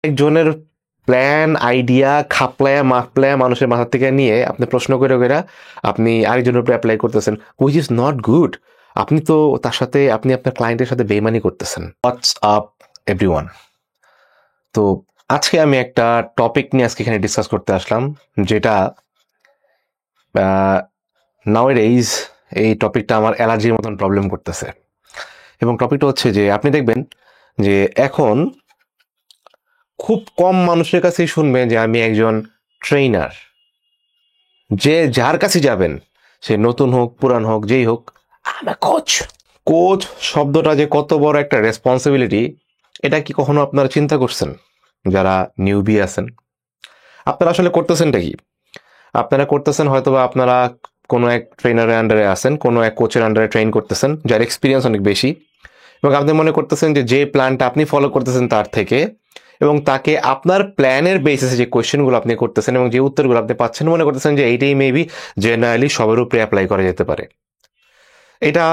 একজনের plan idea খাপলায়া মাকলায়া মানুষের মাথা থেকে নিয়ে আপনি প্রশ্ন করে আপনি আরেকজনের উপরে অ্যাপ্লাই করতেছেন, হুইচ ইজ নট গুড। আপনি তো তার সাথে আপনি আপনার ক্লায়েন্টের সাথে বেইমানি করতেছেন। What's up everyone. তো আজকে আমি একটা টপিক নিয়ে আজকে এখানে ডিসকাস করতে আসলাম, যেটা নাওএডেইজ এই টপিকটা আমার অ্যালার্জির মতন প্রবলেম করতেছে। এবং টপিকটা হচ্ছে যে আপনি দেখবেন যে এখন খুব কম মানুষের কাছেই শুনবেন যে আমি একজন ট্রেনার। যে যার কাছে যাবেন, সে নতুন হোক পুরান হোক যেই হোক, আমি কোচ। কোচ শব্দটা যে কত বড় একটা রেসপন্সিবিলিটি, এটা কি কখনো আপনারা চিন্তা করছেন? যারা নিউবি আছেন, আপনারা আসলে করতেছেনটা কি? আপনারা করতেছেন হয়তোবা আপনারা কোনো এক ট্রেনারের আন্ডারে আছেন, কোনো এক কোচের আন্ডারে ট্রেন করতেছেন, যার এক্সপিরিয়েন্স অনেক বেশি, এবং আপনি মনে করতেছেন যে প্ল্যানটা আপনি ফলো করতেছেন তার থেকে, এবং তাকে আপনার প্ল্যানের বেসিসে যে কোয়েশ্চেনগুলো আপনি করতেছেন এবং যে উত্তরগুলো আপনি পাচ্ছেন, মনে করতেছেন যে এইটাই মেবি জেনারেলি সবার উপরে অ্যাপ্লাই করা যেতে পারে। এটা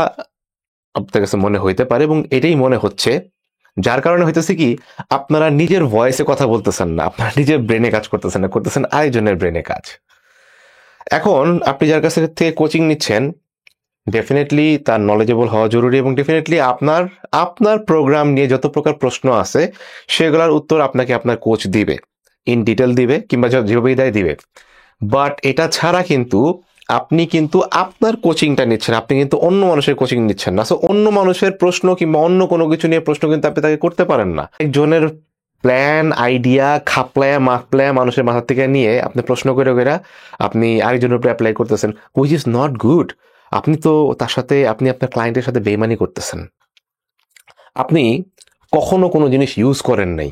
আপনার কাছে মনে হইতে পারে এবং এটাই মনে হচ্ছে, যার কারণে হইতেছে কি, আপনারা নিজের ভয়েসে কথা বলতেছেন না, আপনারা নিজের ব্রেনে কাজ করতেছেন না, করতেছেন আরেকজনের ব্রেনে কাজ। এখন আপনি যার কাছ থেকে কোচিং নিচ্ছেন, ডেফিনেটলি তার নলেজেবল হওয়া জরুরি, এবং ডেফিনেটলি আপনার প্রোগ্রাম নিয়ে যত প্রকার প্রশ্ন আছে সেগুলোর উত্তর আপনাকে আপনার কোচ দিবে, ইন ডিটেল দিবে, কিংবা যেভাবেই দেয় দিবে। বাট এটা ছাড়া কিন্তু আপনি কিন্তু আপনার কোচিংটা নিচ্ছেন, আপনি কিন্তু অন্য মানুষের কোচিং নিচ্ছেন না। সো অন্য মানুষের প্রশ্ন কিংবা অন্য কোনো কিছু নিয়ে প্রশ্ন কিন্তু আপনি তাকে করতে পারেন না। একজনের প্ল্যান আইডিয়া খাপলায়া মাকলায়া মানুষের মাথা থেকে নিয়ে আপনি প্রশ্ন করে আপনি আরেকজনের উপরে অ্যাপ্লাই করতেছেন, হুইচ ইজ নট গুড। আপনি তো তার সাথে আপনি আপনার ক্লায়েন্টের সাথে বেইমানি করতেছেন। আপনি কখনো কোনো জিনিস ইউজ করেন নাই,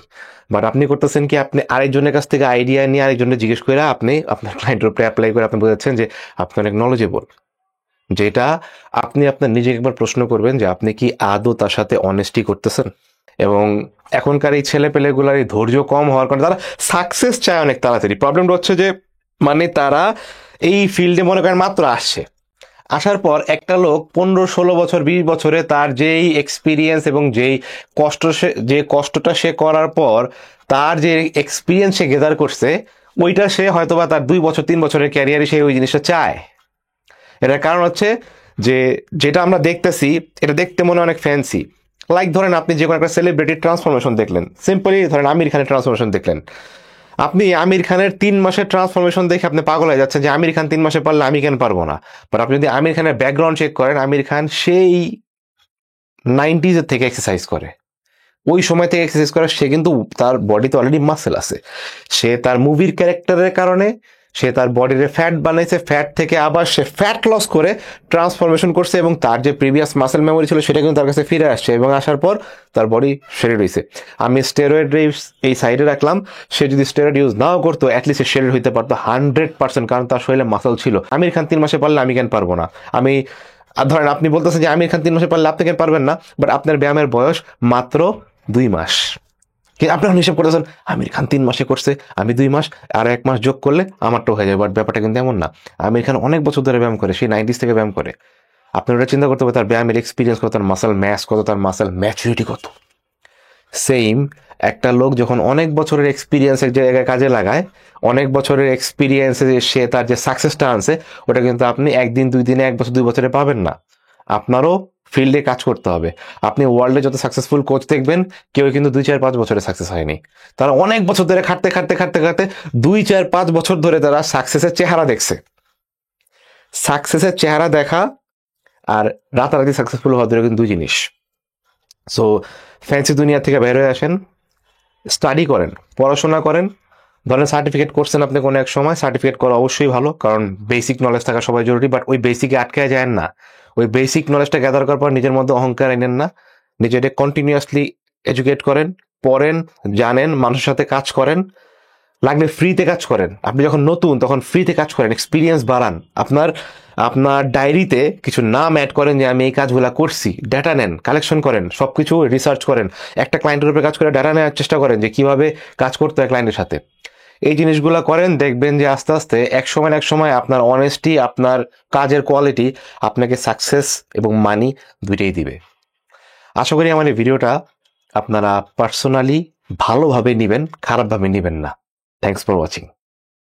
বাট আপনি করতেছেন কি, আপনি আরেকজনের কাছ থেকে আইডিয়া নিয়ে আরেকজনের জিজ্ঞেস করে আপনি আপনার ক্লায়েন্টের উপরে অ্যাপ্লাই করে আপনি বোঝাচ্ছেন যে আপনি অনেক নলেজেবল। যেটা আপনি আপনার নিজেকে একবার প্রশ্ন করবেন যে আপনি কি আদৌ তার সাথে অনেস্টি করতেছেন। এবং এখনকার এই ছেলেপেলেগুলার এই ধৈর্য কম হওয়ার কারণে তারা সাকসেস চায় অনেক তাড়াতাড়ি। প্রবলেমটা হচ্ছে যে মানে তারা এই ফিল্ডে মনে করেন মাত্র আসছে, আসার পর একটা লোক 15-16 বছর 20 বছরে তার যেই এক্সপিরিয়েন্স এবং যে কষ্টটা সে করার পর তার যে এক্সপিরিয়েন্স সে গেদার করছে, ওইটা সে হয়তোবা তার 2 বছর 3 বছরের ক্যারিয়ারে সে ওই জিনিসটা চায়। এটার কারণ হচ্ছে যে যেটা আমরা দেখতেছি এটা দেখতে মনে অনেক ফ্যান্সি। লাইক ধরেন আপনি যে কোনো একটা সেলিব্রিটির ট্রান্সফরমেশন দেখলেন, সিম্পলি ধরেন আমির খানের ট্রান্সফরমেশন দেখলেন, আপনি আমির খানের 3 মাসের ট্রান্সফরমেশন দেখে আপনি পাগল হয়ে যাচ্ছেন যে আমির খান 3 মাসে পারলে আমি কেন পারবো না। বাট আপনি যদি আমির খানের ব্যাকগ্রাউন্ড চেক করেন, আমির খান সেই 90s থেকে এক্সারসাইজ করে, ওই সময় থেকে এক্সারসাইজ করে, সে কিন্তু তার বডিতে অলরেডি মাসেল আছে। সে তার মুভির ক্যারেক্টারের কারণে সে তার বডিতে ফ্যাট বানাইছে, ফ্যাট থেকে আবার সে ফ্যাট লস করে ট্রান্সফরমেশন করছে, এবং তার যে প্রিভিয়াস মাসেল মেমোরি ছিল সেটা কিন্তু তার কাছে ফিরে আসছে, এবং আসার পর তার বডি সেরে রয়েছে। আমি স্টেরয়েড এই সাইডে রাখলাম, সে যদি স্টেরয়েড ইউজ নাও করতো অ্যাটলিস্ট সে শেডেড হইতে পারতো 100%, কারণ তার শরীরে মাসল ছিল। আমির খান 3 মাসে পারলে আমি কেন পারবো না? ধরেন আপনি বলতেছেন যে আমির খান 3 মাসে পারলে আপনি কেন পারবেন না, বাট আপনার ব্যায়ামের বয়স মাত্র 2 মাস। আপনার হিসাব করেছেন আমির খান 3 মাসে করছে, আমি 2 মাস, আর 1 মাস যোগ করলে আমারটাও হয়ে যাবে। বাট ব্যাপারটা কিন্তু এমন না। আমির খান অনেক বছর ধরে ব্যায়াম করে, সেই 90s থেকে ব্যায়াম করে। আপনার ওটা চিন্তা করতে হবে তার ব্যায়ামের এক্সপিরিয়েন্স কত, তার মাসেল ম্যাস কত, তার মাসেল ম্যাচুরিটি কত। সেম একটা লোক যখন অনেক বছরের এক্সপিরিয়েন্স এক জায়গায় কাজে লাগায়, অনেক বছরের এক্সপিরিয়েন্সে সে তার যে সাকসেসটা আনছে, ওটা কিন্তু আপনি একদিন 2 দিনে 1 বছর 2 বছরে পাবেন না। আপনারও ফিল্ডে কাজ করতে হবে। আপনি ওয়ার্ল্ডে যত সাকসেসফুল কোচ দেখবেন, কেউ কিন্তু 2-4-5 বছরে সাকসেস হয়নি। তারা অনেক বছর ধরে খাটতে 2-4-5 বছর ধরে তারা সাকসেসের চেহারা দেখছে। সাকসেসের চেহারা দেখা আর রাতারাতি সাকসেসফুল হওয়া দুটো কিন্তু 2 জিনিস। সো ফ্যান্সি দুনিয়া থেকে বের হয়ে আসেন, স্টাডি করেন, পড়াশোনা করেন। ধরেন সার্টিফিকেট করছেন আপনি কোনো এক সময়, সার্টিফিকেট করা অবশ্যই ভালো, কারণ বেসিক নলেজ থাকা সবাই জরুরি। বাট ওই বেসিকে আটকে যায় না। ওই বেসিক নলেজটা গ্যাদার করার পর নিজের মধ্যে অহংকার এনেন না, নিজেকে কন্টিনিউয়াসলি এডুকেট করেন, পড়েন, জানেন, মানুষের সাথে কাজ করেন, লাগলে ফ্রিতে কাজ করেন। আপনি যখন নতুন তখন ফ্রিতে কাজ করেন, এক্সপিরিয়েন্স বাড়ান। আপনার ডায়েরিতে কিছু নাম অ্যাড করেন যে আমি এই কাজগুলো করছি, ডাটা নেন, কালেকশন করেন, সবকিছু রিসার্চ করেন, একটা ক্লায়েন্টের উপরে কাজ করে ডাটা নেওয়ার চেষ্টা করেন যে কিভাবে কাজ করতে হয় ক্লায়েন্টের সাথে। এই জিনিসগুলো করেন, দেখবেন যে আস্তে আস্তে এক সময় আপনার অনেস্টি, আপনার কাজের কোয়ালিটি আপনাকে সাকসেস এবং মানি দুইটাই দিবে। আশা করি আমার এই ভিডিওটা আপনারা পার্সোনালি ভালোভাবে নিবেন, খারাপভাবে নিবেন না। Thanks for watching.